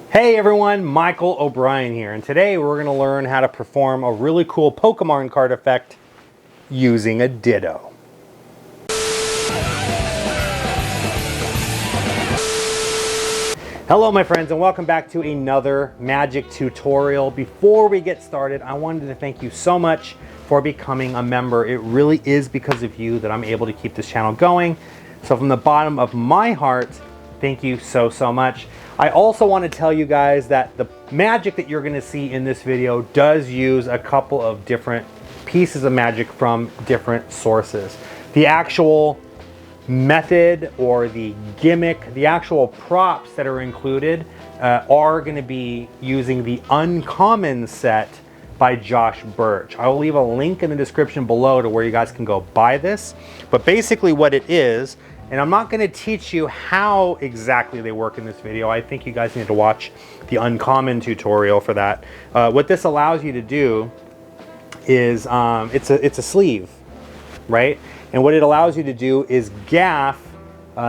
Hey everyone, Michael O'Brien here, and today we're going to learn how to perform a really cool Pokemon card effect using a Ditto. Hello my friends, and welcome back to another magic tutorial. Before we get started, I wanted to thank you so much for becoming a member. It really is because of you that I'm able to keep this channel going. So from the bottom of my heart, thank you so much. I also want to tell you guys that the magic that you're going to see in this video does use a couple of different pieces of magic from different sources. The actual method or the gimmick, the actual props that are included are going to be using the Uncommon set by Burch. I will leave a link in the description below to where you guys can go buy this. But basically what it is, and I'm not going to teach you how exactly they work in this video. I think you guys need to watch the Uncommon tutorial for that. What this allows you to do is, it's a sleeve, right? And what it allows you to do is gaff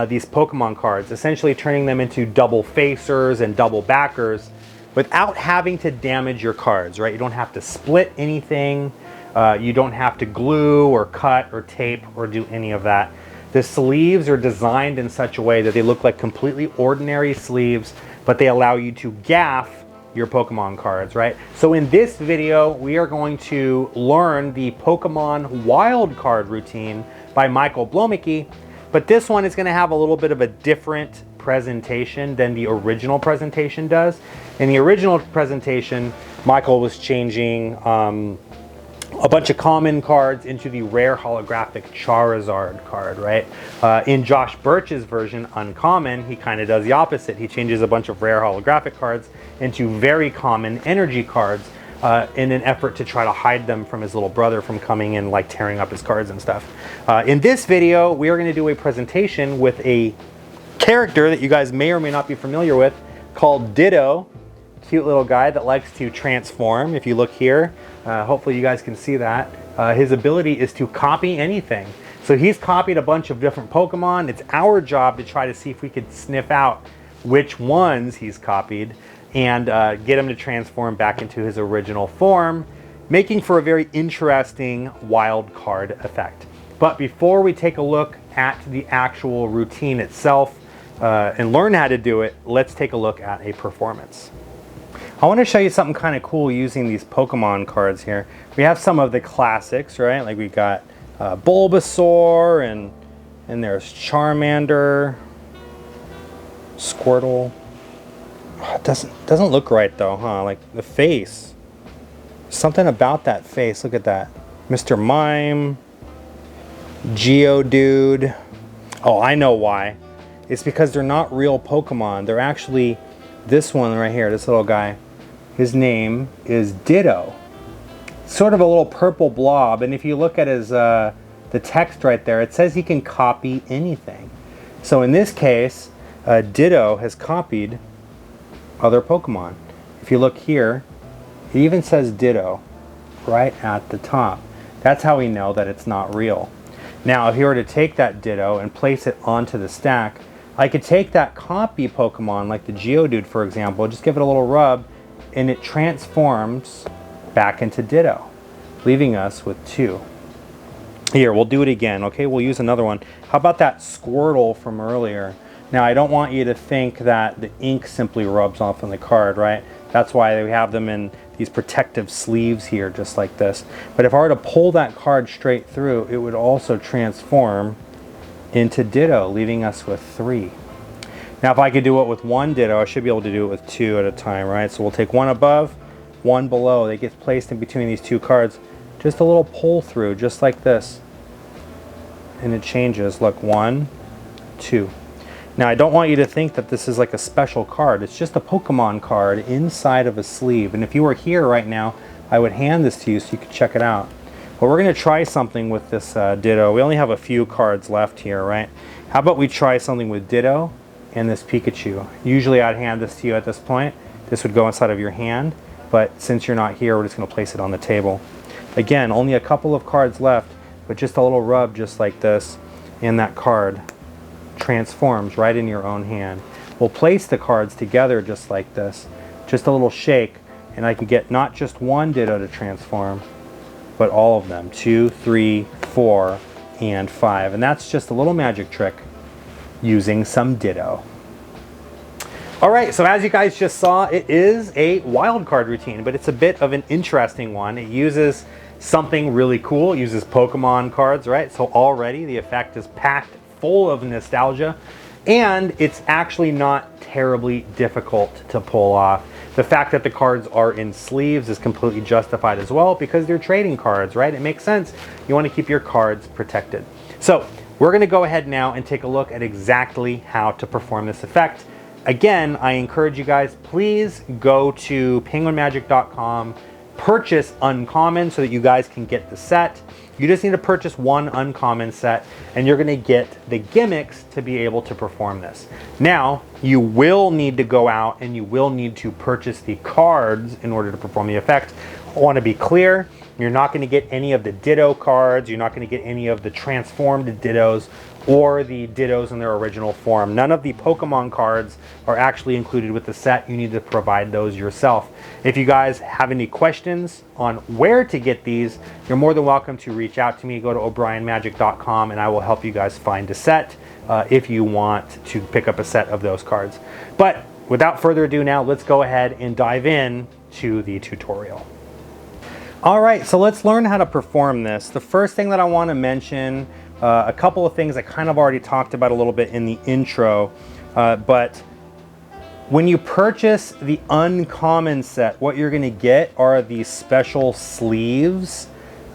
these Pokemon cards, essentially turning them into double facers and double backers without having to damage your cards, right? You don't have to split anything. You don't have to glue or cut or tape or do any of that. The sleeves are designed in such a way that they look like completely ordinary sleeves, but they allow you to gaff your Pokemon cards, right? So in this video, we are going to learn the Pokemon wild card routine by Bloemeke, but this one is going to have a little bit of a different presentation than the original presentation does. In the original presentation, Michael was changing a bunch of common cards into the rare holographic Charizard card, right? In Burch's version, Uncommon, he kind of does the opposite. He changes a bunch of rare holographic cards into very common energy cards in an effort to try to hide them from his little brother from coming and like tearing up his cards and stuff. In this video, we are going to do a presentation with a character that you guys may or may not be familiar with called Ditto. Cute little guy that likes to transform. If you look here, hopefully you guys can see that. His ability is to copy anything. So he's copied a bunch of different Pokemon. It's our job to try to see if we could sniff out which ones he's copied and get him to transform back into his original form, making for a very interesting wild card effect. But before we take a look at the actual routine itself and learn how to do it, let's take a look at a performance. I want to show you something kind of cool using these Pokemon cards here. We have some of the classics, right? Like we got Bulbasaur, and there's Charmander, Squirtle. Oh, it doesn't look right though, huh? Like the face. Something about that face. Look at that. Mr. Mime, Geodude. Oh, I know why. It's because they're not real Pokemon. They're actually this one right here, this little guy. His name is Ditto. Sort of a little purple blob, and if you look at his the text right there, it says he can copy anything. So in this case, Ditto has copied other Pokemon. If you look here, it even says Ditto right at the top. That's how we know that it's not real. Now, if you were to take that Ditto and place it onto the stack, I could take that copy Pokemon, like the Geodude for example, just give it a little rub, and it transforms back into Ditto, leaving us with two. Here, we'll do it again, okay? We'll use another one. How about that Squirtle from earlier? Now, I don't want you to think that the ink simply rubs off on the card, right? That's why we have them in these protective sleeves here, just like this. But if I were to pull that card straight through, it would also transform into Ditto, leaving us with three. Now if I could do it with one Ditto, I should be able to do it with two at a time, right? So we'll take one above, one below. That gets placed in between these two cards. Just a little pull through, just like this. And it changes, look, 1, 2. Now I don't want you to think that this is like a special card. It's just a Pokemon card inside of a sleeve. And if you were here right now, I would hand this to you so you could check it out. But we're going to try something with this Ditto. We only have a few cards left here, right? How about we try something with Ditto and this Pikachu? Usually I'd hand this to you at this point. This would go inside of your hand, but since you're not here, we're just going to place it on the table. Again, only a couple of cards left, but just a little rub just like this, and that card transforms right in your own hand. we'll place the cards together just like this. Just a little shake, and I can get not just one Ditto to transform, but all of them. 2, 3, 4, and 5. And that's just a little magic trick using some Ditto. All right, so as you guys just saw, it is a wild card routine, but it's a bit of an interesting one. It uses something really cool. It uses Pokemon cards, right? So already the effect is packed full of nostalgia, and it's actually not terribly difficult to pull off. The fact that the cards are in sleeves is completely justified as well, because they're trading cards, right? It makes sense. You want to keep your cards protected. So we're going to go ahead now and take a look at exactly how to perform this effect. Again, I encourage you guys, please go to penguinmagic.com, purchase Uncommon so that you guys can get the set. You just need to purchase one Uncommon set, and you're going to get the gimmicks to be able to perform this. Now, you will need to go out and you will need to purchase the cards in order to perform the effect. I want to be clear, you're not going to get any of the Ditto cards, you're not going to get any of the transformed Dittos or the Dittos in their original form. None of the Pokemon cards are actually included with the set. You need to provide those yourself. If you guys have any questions on where to get these, you're more than welcome to reach out to me. Go to o'brienmagic.com and I will help you guys find a set if you want to pick up a set of those cards. But without further ado now, let's go ahead and dive in to the tutorial. All right, so let's learn how to perform this. The first thing that I want to mention, a couple of things I kind of already talked about a little bit in the intro, but when you purchase the Uncommon set, what you're going to get are these special sleeves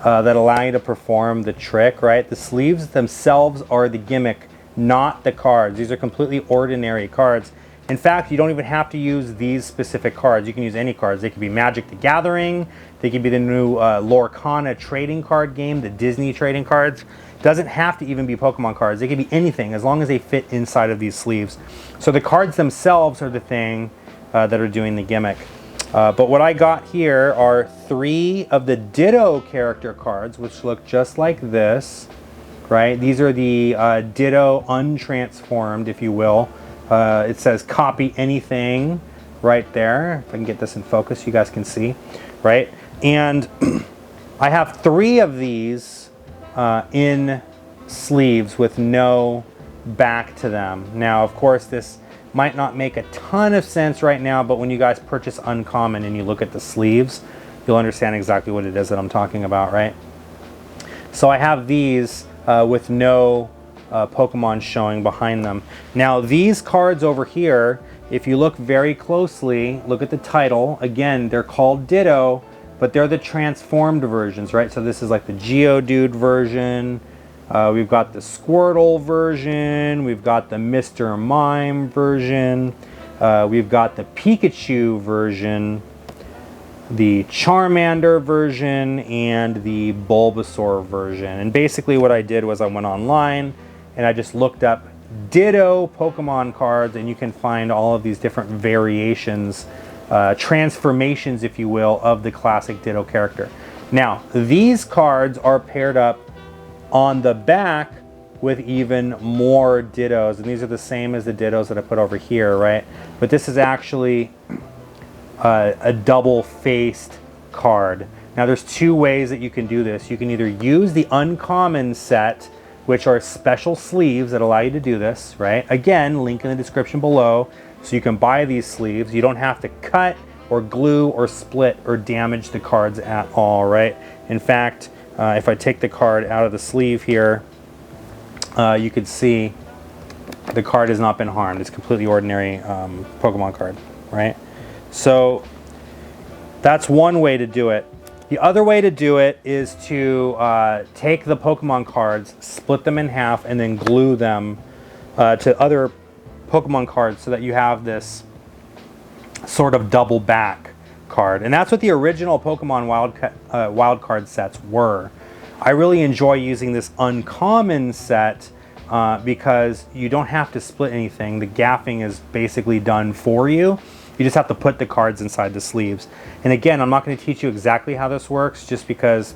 that allow you to perform the trick, right? The sleeves themselves are the gimmick, not the cards. These are completely ordinary cards. In fact, you don't even have to use these specific cards. You can use any cards. They could be Magic the Gathering. They could be the new Lorcana trading card game, the Disney trading cards. Doesn't have to even be Pokemon cards. They could be anything as long as they fit inside of these sleeves. So the cards themselves are the thing that are doing the gimmick. But what I got here are 3 of the Ditto character cards, which look just like this, right? These are the Ditto untransformed, if you will. It says copy anything right there. If I can get this in focus, you guys can see, right? And I have 3 of these in sleeves with no back to them. Now, of course, this might not make a ton of sense right now, but when you guys purchase Uncommon and you look at the sleeves, you'll understand exactly what it is that I'm talking about, right? So I have these with no Pokemon showing behind them. Now these cards over here, if you look very closely, look at the title. Again, they're called Ditto, but they're the transformed versions, right? So this is like the Geodude version. We've got the Squirtle version. We've got the Mr. Mime version. We've got the Pikachu version, the Charmander version, and the Bulbasaur version. And basically what I did was I went online and I just looked up Ditto Pokemon cards, and you can find all of these different variations, transformations, if you will, of the classic Ditto character. Now, these cards are paired up on the back with even more Dittos, and these are the same as the Dittos that I put over here, right? But this is actually a double-faced card. Now, there's 2 ways that you can do this. You can either use the Uncommon set, which are special sleeves that allow you to do this, right? Again, link in the description below, so you can buy these sleeves. You don't have to cut or glue or split or damage the cards at all, right? In fact, if I take the card out of the sleeve here, you could see the card has not been harmed. It's a completely ordinary Pokemon card, right? So that's one way to do it. The other way to do it is to take the Pokemon cards, split them in half, and then glue them to other Pokemon cards so that you have this sort of double back card. And that's what the original Pokemon wild card sets were. I really enjoy using this Uncommon set because you don't have to split anything. The gaffing is basically done for you. You just have to put the cards inside the sleeves. And again, I'm not going to teach you exactly how this works just because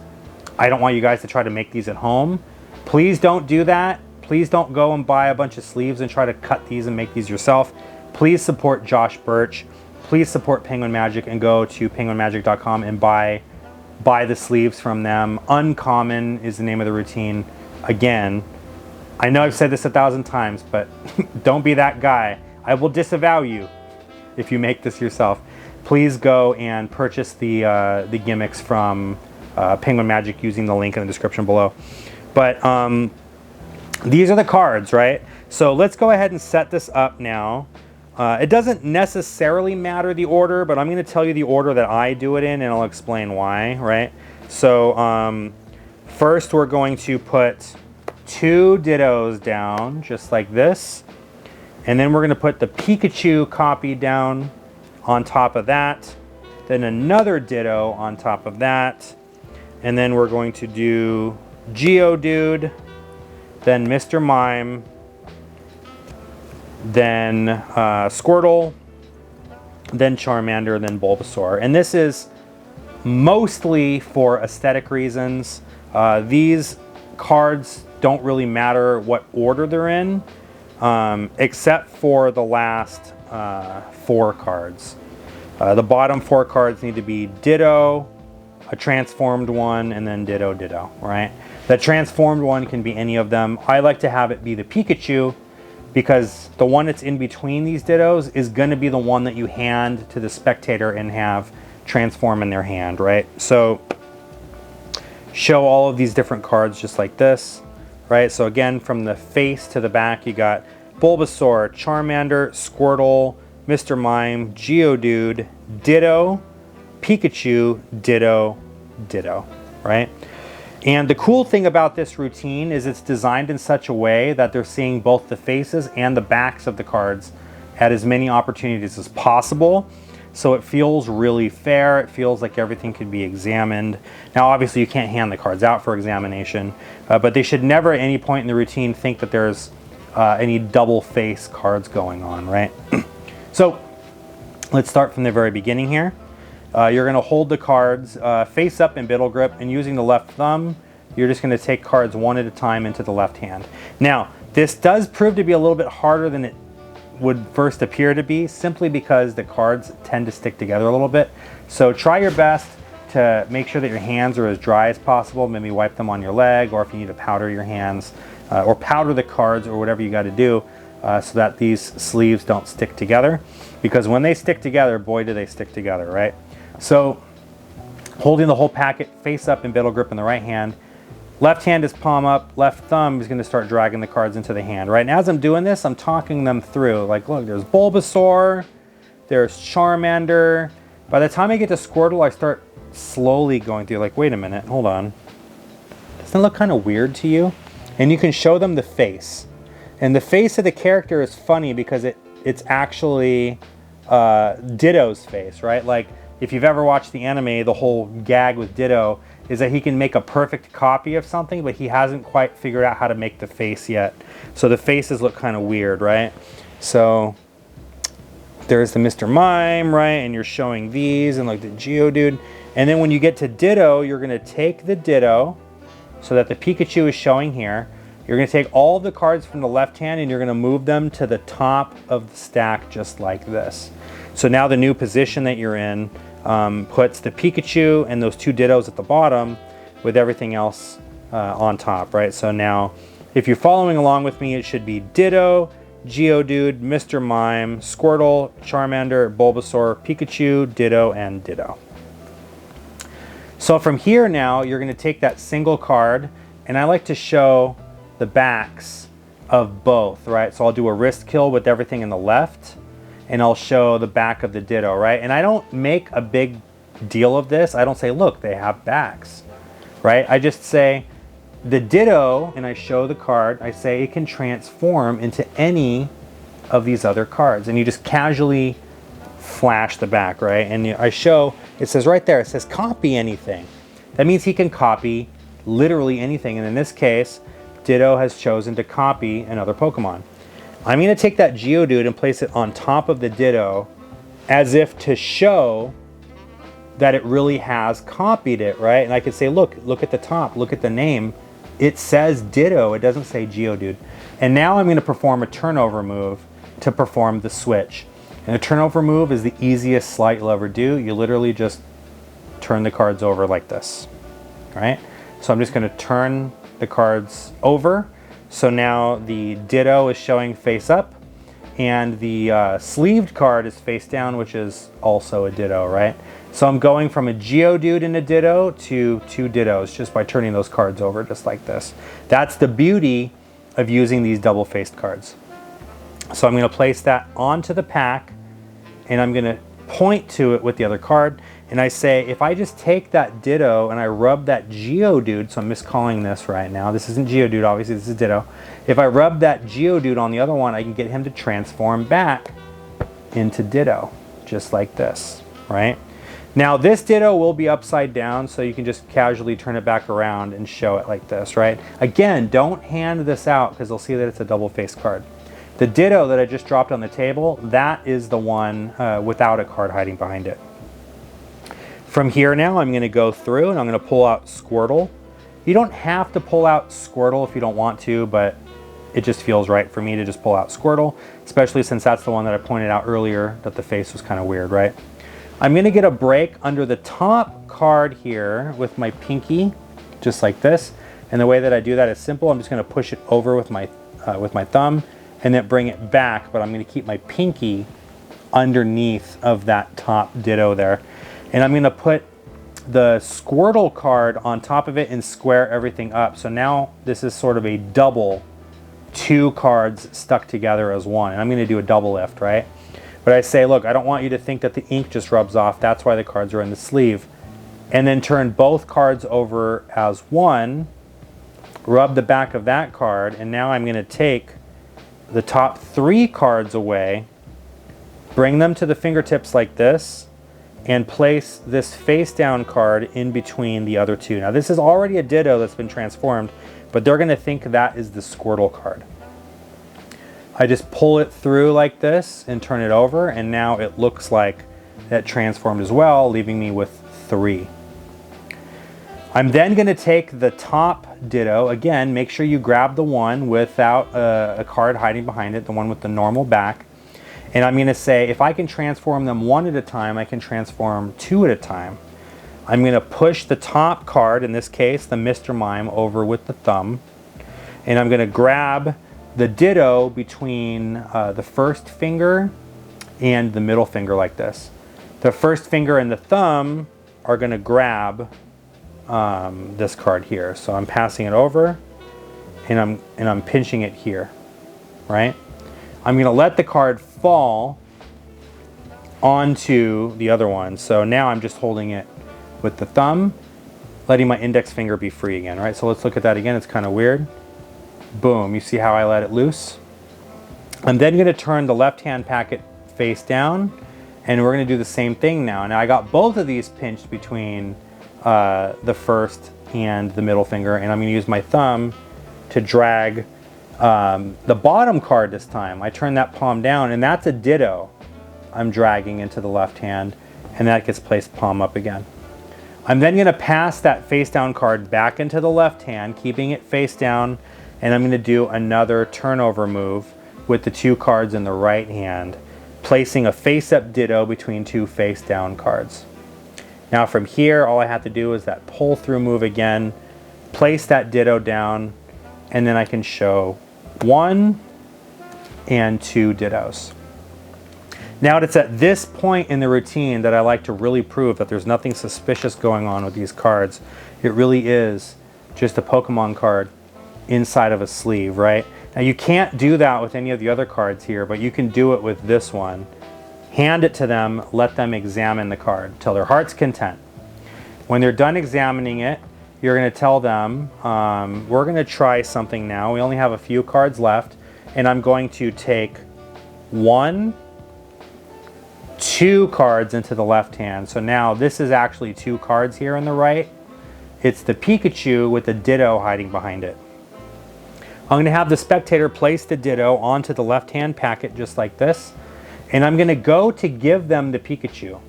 I don't want you guys to try to make these at home. Please don't do that. Please don't go and buy a bunch of sleeves and try to cut these and make these yourself. Please support Josh Burch. Please support Penguin Magic and go to penguinmagic.com and buy the sleeves from them. Uncommon is the name of the routine. Again, I know I've said this 1,000 times, but don't be that guy. I will disavow you if you make this yourself. Please go and purchase the gimmicks from Penguin Magic using the link in the description below. But these are the cards, right? So let's go ahead and set this up now. It doesn't necessarily matter the order, but I'm going to tell you the order that I do it in, and I'll explain why, right? So first we're going to put 2 Dittos down, just like this. And then we're going to put the Pikachu copy down on top of that. Then another Ditto on top of that. And then we're going to do Geodude, then Mr. Mime, then Squirtle, then Charmander, then Bulbasaur. And this is mostly for aesthetic reasons. These cards don't really matter what order they're in, except for the last 4 cards. The bottom 4 cards need to be Ditto, a transformed one, and then Ditto, Ditto, right? The transformed one can be any of them. I like to have it be the Pikachu, because the one that's in between these Dittos is going to be the one that you hand to the spectator and have transform in their hand, right? So show all of these different cards just like this, right? So again, from the face to the back, you got Bulbasaur, Charmander, Squirtle, Mr. Mime, Geodude, Ditto, Pikachu, Ditto, Ditto, right? And the cool thing about this routine is it's designed in such a way that they're seeing both the faces and the backs of the cards at as many opportunities as possible. So it feels really fair. It feels like everything could be examined. Now, obviously, you can't hand the cards out for examination, but they should never at any point in the routine think that there's any double face cards going on, right? So let's start from the very beginning here. You're going to hold the cards face up in Biddle Grip, and using the left thumb, you're just going to take cards one at a time into the left hand. Now, this does prove to be a little bit harder than it would first appear to be, simply because the cards tend to stick together a little bit. So try your best to make sure that your hands are as dry as possible. Maybe wipe them on your leg, or if you need to powder your hands, or powder the cards, or whatever you got to do, so that these sleeves don't stick together. Because when they stick together, boy, do they stick together, right? So holding the whole packet face up in Biddle Grip in the right hand, left hand is palm up, left thumb is going to start dragging the cards into the hand, right? And as I'm doing this, I'm talking them through. Like, look, there's Bulbasaur, there's Charmander. By the time I get to Squirtle, I start slowly going through, like, wait a minute, hold on. Doesn't it look kind of weird to you? And you can show them the face. And the face of the character is funny because it's actually Ditto's face, right? Like, if you've ever watched the anime, the whole gag with Ditto is that he can make a perfect copy of something, but he hasn't quite figured out how to make the face yet. So the faces look kind of weird, right? So there's the Mr. Mime, right? And you're showing these, and like the Geodude. And then when you get to Ditto, you're going to take the Ditto, so that the Pikachu is showing here. You're going to take all of the cards from the left hand, and you're going to move them to the top of the stack just like this. So now the new position that you're in puts the Pikachu and those 2 Dittos at the bottom with everything else on top, right? So now, if you're following along with me, it should be Ditto, Geodude, Mr. Mime, Squirtle, Charmander, Bulbasaur, Pikachu, Ditto, and Ditto. So from here now, you're going to take that single card, and I like to show the backs of both, right? So I'll do a wrist kill with everything in the left, and I'll show the back of the Ditto, right? And I don't make a big deal of this. I don't say, look, they have backs, right? I just say the Ditto, and I show the card. I say it can transform into any of these other cards, and you just casually flash the back, right? And I show, it says right there, it says copy anything. That means he can copy literally anything, and in this case, Ditto has chosen to copy another Pokemon. I'm going to take that Geodude and place it on top of the Ditto as if to show that it really has copied it, right? And I could say, look at the top, look at the name. It says Ditto, it doesn't say Geodude. And now I'm going to perform a turnover move, to perform the switch. And the turnover move is the easiest sleight you'll ever do. You literally just turn the cards over like this, right? So I'm just going to turn the cards over. So now the Ditto is showing face up, and the sleeved card is face down, which is also a Ditto, right? So I'm going from a Geodude and a Ditto to 2 Dittos just by turning those cards over just like this. That's the beauty of using these double-faced cards. So I'm going to place that onto the pack, and I'm going to point to it with the other card. And I say, if I just take that Ditto and I rub that Geodude, so I'm miscalling this right now. This isn't Geodude, obviously, this is Ditto. If I rub that Geodude on the other one, I can get him to transform back into Ditto, just like this, right? Now, this Ditto will be upside down, so you can just casually turn it back around and show it like this, right? Again, don't hand this out because they'll see that it's a double-faced card. The Ditto that I just dropped on the table, that is the one without a card hiding behind it. From here now, I'm going to go through and I'm going to pull out Squirtle. You don't have to pull out Squirtle if you don't want to, but it just feels right for me to just pull out Squirtle, especially since that's the one that I pointed out earlier that the face was kind of weird, right? I'm going to get a break under the top card here with my pinky, just like this. And the way that I do that is simple. I'm just going to push it over with my thumb and then bring it back, but I'm going to keep my pinky underneath of that top Ditto there. And I'm going to put the Squirtle card on top of it and square everything up. So now this is sort of a double, 2 cards stuck together as one. And I'm going to do a double lift, right? But I say, look, I don't want you to think that the ink just rubs off. That's why the cards are in the sleeve. And then turn both cards over as one, rub the back of that card, and now I'm going to take the top 3 cards away, bring them to the fingertips like this, and place this face down card in between the other 2. Now this is already a Ditto that's been transformed, but they're going to think that is the Squirtle card. I just pull it through like this and turn it over, and now it looks like that transformed as well, leaving me with 3. I'm then going to take the top Ditto, again, make sure you grab the one without a card hiding behind it, the one with the normal back. And I'm going to say, if I can transform them 1 at a time, I can transform 2 at a time. I'm going to push the top card, in this case, the Mr. Mime, over with the thumb. And I'm going to grab the Ditto between the first finger and the middle finger like this. The first finger and the thumb are going to grab this card here. So I'm passing it over, and I'm pinching it here, right? I'm going to let the card fall onto the other one. So now I'm just holding it with the thumb, letting my index finger be free again, right? So let's look at that again. It's kind of weird. Boom, you see how I let it loose? I'm then going to turn the left-hand packet face down, and we're going to do the same thing now. Now I got both of these pinched between the first and the middle finger, and I'm going to use my thumb to drag the bottom card this time. I turn that palm down, and that's a Ditto I'm dragging into the left hand, and that gets placed palm up again. I'm then going to pass that face down card back into the left hand, keeping it face down, and I'm going to do another turnover move with the 2 cards in the right hand, placing a face up Ditto between 2 face down cards. Now from here, all I have to do is that pull through move again, place that Ditto down, and then I can show 1 and 2 Dittos. Now it's at this point in the routine that I like to really prove that there's nothing suspicious going on with these cards. It really is just a Pokemon card inside of a sleeve, right? Now you can't do that with any of the other cards here, but you can do it with this one. Hand it to them, let them examine the card till their heart's content. When they're done examining it, you're going to tell them, we're going to try something now. We only have a few cards left, and I'm going to take 1, 2 cards into the left hand. So now this is actually 2 cards here on the right. It's the Pikachu with the Ditto hiding behind it. I'm going to have the spectator place the Ditto onto the left-hand packet just like this, and I'm going to go to give them the Pikachu.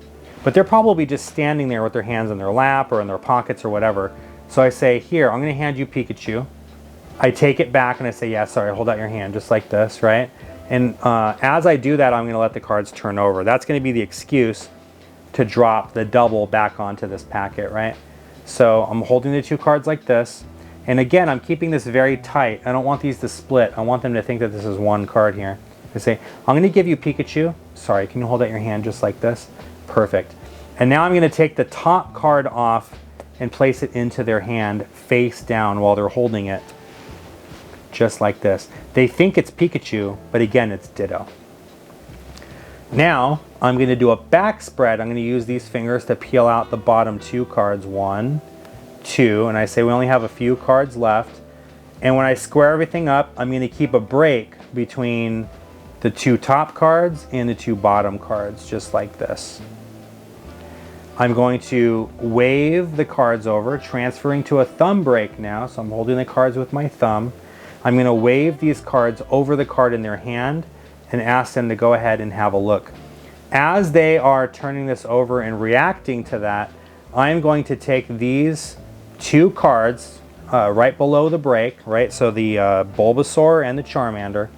But they're probably just standing there with their hands in their lap or in their pockets or whatever. So I say, here, I'm going to hand you Pikachu. I take it back and I say, yeah, sorry, hold out your hand just like this, right? And as I do that, I'm going to let the cards turn over. That's going to be the excuse to drop the double back onto this packet, right? So I'm holding the 2 cards like this. And again, I'm keeping this very tight. I don't want these to split. I want them to think that this is one card here. I say, I'm going to give you Pikachu. Sorry, can you hold out your hand just like this? Perfect. And now I'm going to take the top card off and place it into their hand face down while they're holding it. Just like this. They think it's Pikachu, but again, it's Ditto. Now, I'm going to do a back spread. I'm going to use these fingers to peel out the bottom 2 cards. 1, 2, and I say we only have a few cards left. And when I square everything up, I'm going to keep a break between the 2 top cards and the 2 bottom cards, just like this. I'm going to wave the cards over, transferring to a thumb break now. So I'm holding the cards with my thumb. I'm going to wave these cards over the card in their hand and ask them to go ahead and have a look. As they are turning this over and reacting to that, I'm going to take these 2 cards right below the break, right? So the Bulbasaur and the Charmander,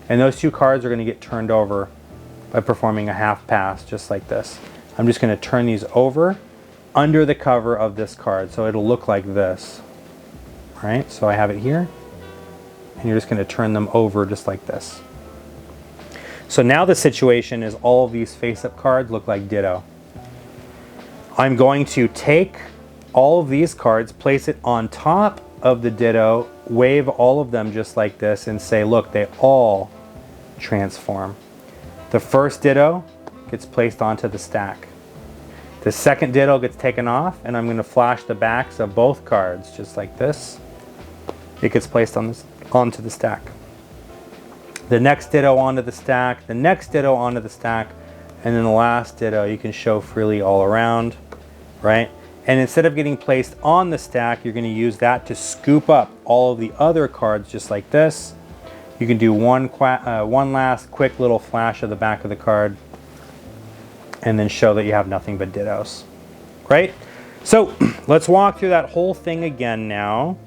and those 2 cards are going to get turned over by performing a half pass, just like this. I'm just going to turn these over under the cover of this card, so it'll look like this, right? So I have it here. And you're just going to turn them over just like this. So now the situation is all of these face-up cards look like Ditto. I'm going to take all of these cards, place it on top of the Ditto, wave all of them just like this, and say, look, they all transform. The first Ditto gets placed onto the stack. The second Ditto gets taken off, and I'm going to flash the backs of both cards just like this. It gets placed on this onto the stack. The next Ditto onto the stack, the next Ditto onto the stack, and then the last Ditto you can show freely all around, right? And instead of getting placed on the stack, you're going to use that to scoop up all of the other cards just like this. You can do one last quick little flash of the back of the card and then show that you have nothing but Dittos, right? So let's walk through that whole thing again now.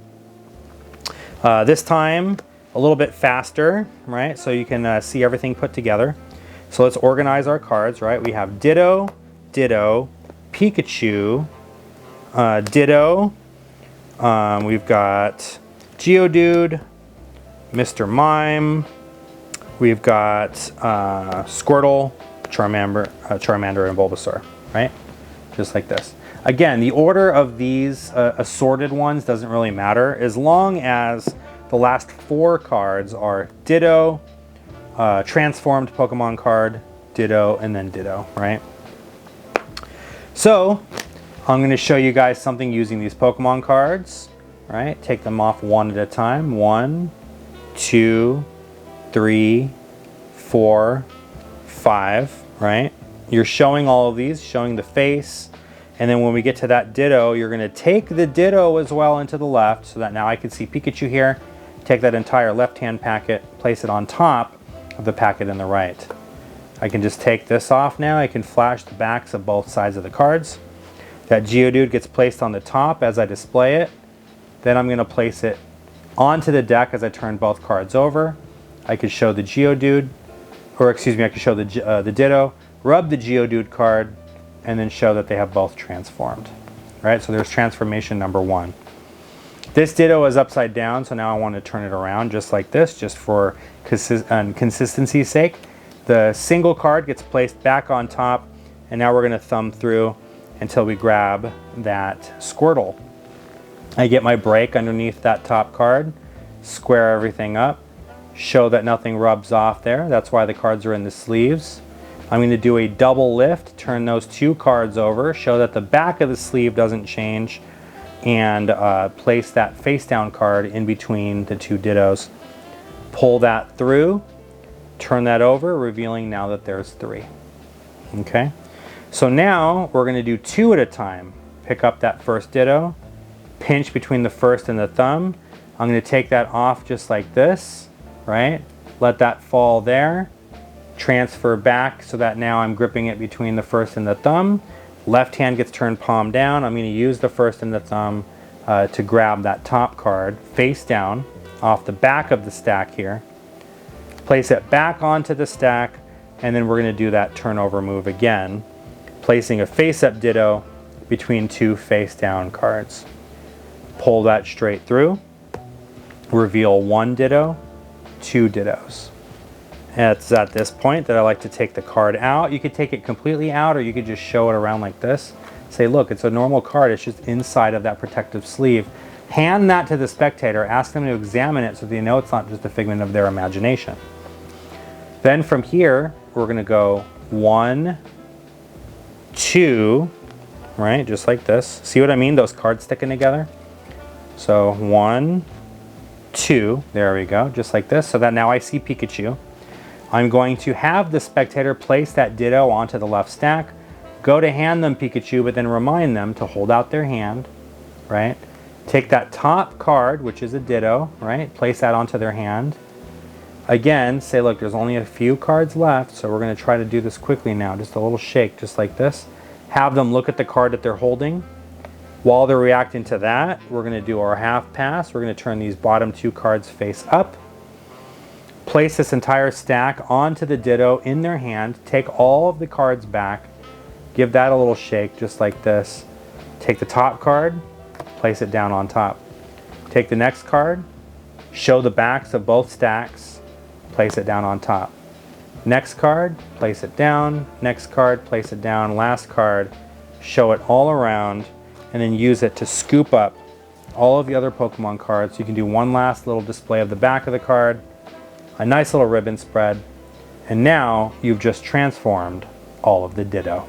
This time a little bit faster, right? So you can see everything put together. So let's organize our cards, right? We have Ditto, Ditto, Pikachu, Ditto. We've got Geodude, Mr. Mime. We've got Squirtle, Charmander, and Bulbasaur, right? Just like this. Again, the order of these assorted ones doesn't really matter as long as the last 4 cards are Ditto, transformed Pokemon card, Ditto, and then Ditto, right? So I'm going to show you guys something using these Pokemon cards, right? Take them off one at a time. 1, 2, 3, 4, 5, right? You're showing all of these, showing the face. And then when we get to that Ditto, you're going to take the Ditto as well into the left so that now I can see Pikachu here. Take that entire left-hand packet, place it on top of the packet in the right. I can just take this off now. I can flash the backs of both sides of the cards. That Geodude gets placed on the top as I display it. Then I'm going to place it onto the deck as I turn both cards over. I could show the Geodude, or excuse me, I could show the Ditto, rub the Geodude card, and then show that they have both transformed. Right, so there's transformation number 1. This Ditto is upside down, so now I want to turn it around just like this, just for consistency's sake. The single card gets placed back on top, and now we're going to thumb through until we grab that Squirtle. I get my break underneath that top card, square everything up, show that nothing rubs off there. That's why the cards are in the sleeves. I'm going to do a double lift, turn those 2 cards over, show that the back of the sleeve doesn't change, and place that face down card in between the 2 Dittos. Pull that through, turn that over, revealing now that there's 3. Okay, so now we're going to do 2 at a time. Pick up that first Ditto, pinch between the first and the thumb. I'm going to take that off just like this, right? Let that fall there. Transfer back so that now I'm gripping it between the first and the thumb. Left hand gets turned palm down. I'm going to use the first and the thumb to grab that top card face down off the back of the stack here. Place it back onto the stack, and then we're going to do that turnover move again, placing a face-up Ditto between two face-down cards. Pull that straight through, reveal one Ditto, two Dittos. It's at this point that I like to take the card out. You could take it completely out, or you could just show it around like this. Say, look, it's a normal card, it's just inside of that protective sleeve. Hand that to the spectator, ask them to examine it so they know it's not just a figment of their imagination. Then from here, we're gonna go 1, 2, right, just like this. See what I mean, those cards sticking together? So 1, 2, there we go, just like this. So that now I see Pikachu. I'm going to have the spectator place that Ditto onto the left stack, go to hand them Pikachu, but then remind them to hold out their hand, right? Take that top card, which is a Ditto, right? Place that onto their hand. Again, say, look, there's only a few cards left, so we're going to try to do this quickly now. Just a little shake, just like this. Have them look at the card that they're holding. While they're reacting to that, we're going to do our half pass. We're going to turn these bottom two cards face up. Place this entire stack onto the Ditto in their hand. Take all of the cards back. Give that a little shake, just like this. Take the top card, place it down on top. Take the next card, show the backs of both stacks, place it down on top. Next card, place it down. Next card, place it down. Last card, show it all around, and then use it to scoop up all of the other Pokemon cards. You can do one last little display of the back of the card, a nice little ribbon spread, and now you've just transformed all of the Ditto.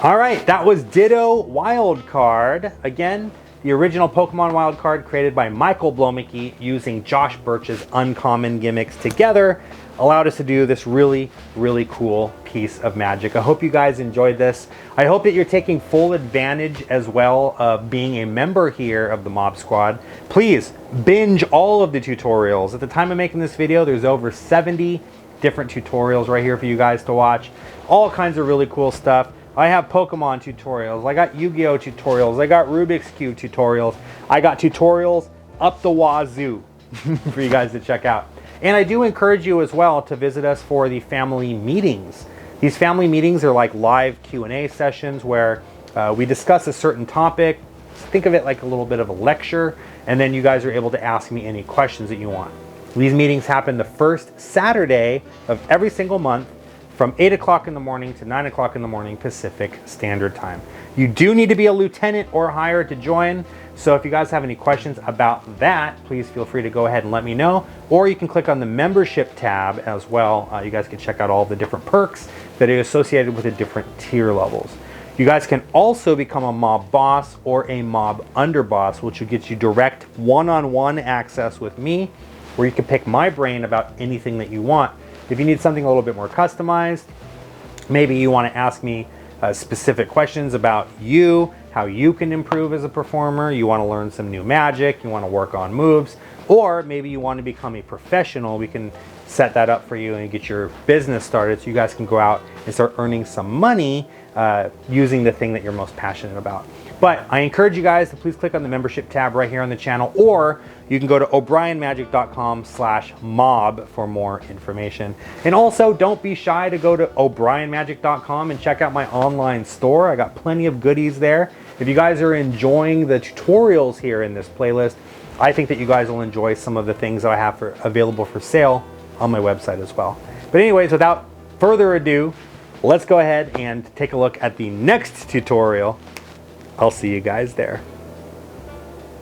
All right, that was Ditto Wild Card. Again, the original Pokemon Wild Card created by Michael Bloemeke using Josh Burch's uncommon gimmicks together allowed us to do this really, really cool piece of magic. I hope you guys enjoyed this. I hope that you're taking full advantage as well of being a member here of the Mob Squad. Please binge all of the tutorials. At the time of making this video, there's over 70 different tutorials right here for you guys to watch. All kinds of really cool stuff. I have Pokemon tutorials, I got Yu-Gi-Oh tutorials, I got Rubik's Cube tutorials, I got tutorials up the wazoo for you guys to check out. And I do encourage you as well to visit us for the family meetings. These family meetings are like live Q&A sessions where we discuss a certain topic. Think of it like a little bit of a lecture, and then you guys are able to ask me any questions that you want. These meetings happen the first Saturday of every single month from 8 o'clock in the morning to 9 o'clock in the morning Pacific Standard Time. You do need to be a lieutenant or higher to join, so if you guys have any questions about that, please feel free to go ahead and let me know, or you can click on the membership tab as well. You guys can check out all the different perks that are associated with the different tier levels. You guys can also become a mob boss or a mob underboss, which will get you direct one-on-one access with me, where you can pick my brain about anything that you want. If you need something a little bit more customized, maybe you want to ask me specific questions about you, how you can improve as a performer, you want to learn some new magic, you want to work on moves, or maybe you want to become a professional, we can set that up for you and get your business started so you guys can go out and start earning some money using the thing that you're most passionate about. But I encourage you guys to please click on the membership tab right here on the channel, or you can go to o'brienmagic.com/mob for more information. And also, don't be shy to go to o'brienmagic.com and check out my online store. I got plenty of goodies there. If you guys are enjoying the tutorials here in this playlist, I think that you guys will enjoy some of the things that I have available for sale on my website as well. But anyways, without further ado, let's go ahead and take a look at the next tutorial. I'll see you guys there.